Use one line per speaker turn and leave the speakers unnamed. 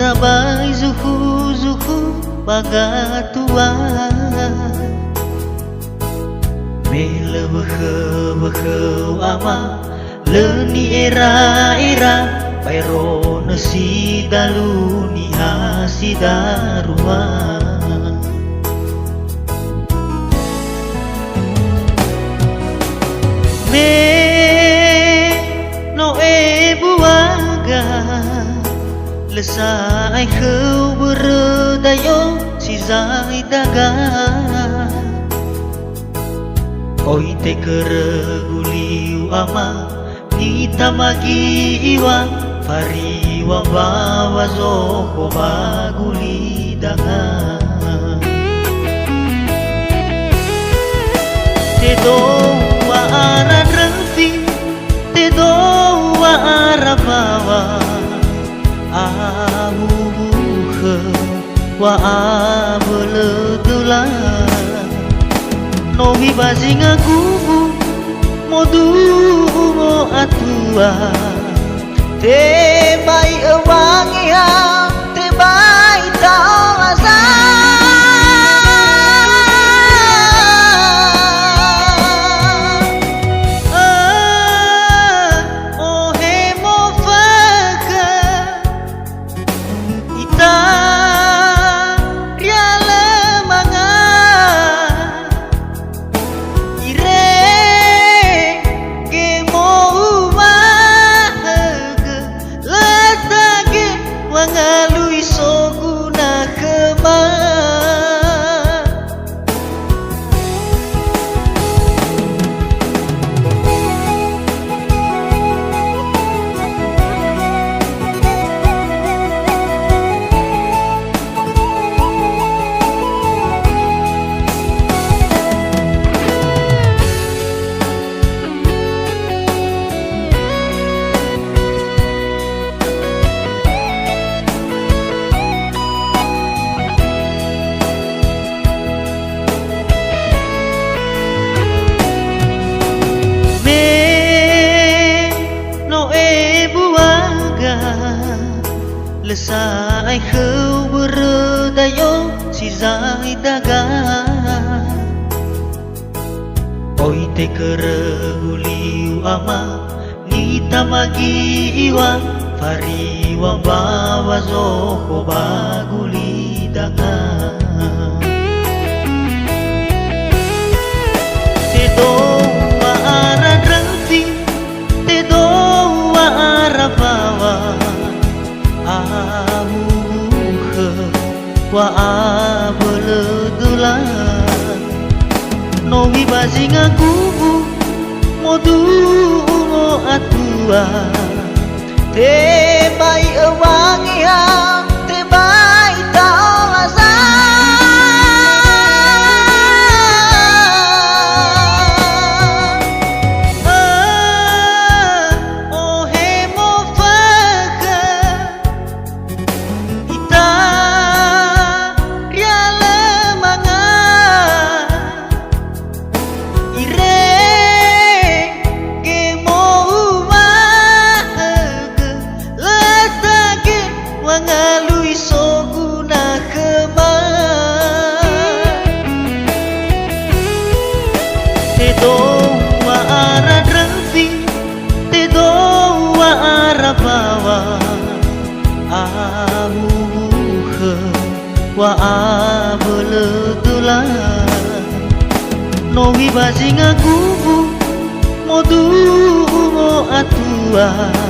Tabai zuhu bagatua Mele behe ama leni era Pairo nasi dalu ni hasidarua Me no buaga Lesai khâu berdayo si zai daga Oi te kereguliu ama Nita magi iwa Fari wa bawa zoko baguli daga Te do wa aran refi Te do wa arabawa Abuhe wa abeledulah Nohi bazinga kubu modu mo atua Te bai ewangia te bai tawaza Lesai khâu berdayo si zai daga Oi te kereguliu ama Nita magi iwa Fari wa bawa zoko baguli daga Te do wa aran refi Te do wa arabawa Abuhe wa abeledulah Nohi bazinga kubu modu mo atua Te bai ewangia te bai tawaza Te do wa aran refi Te do wa arabawa Abuhe wa abeledulah Nohi bazinga kubu modu ba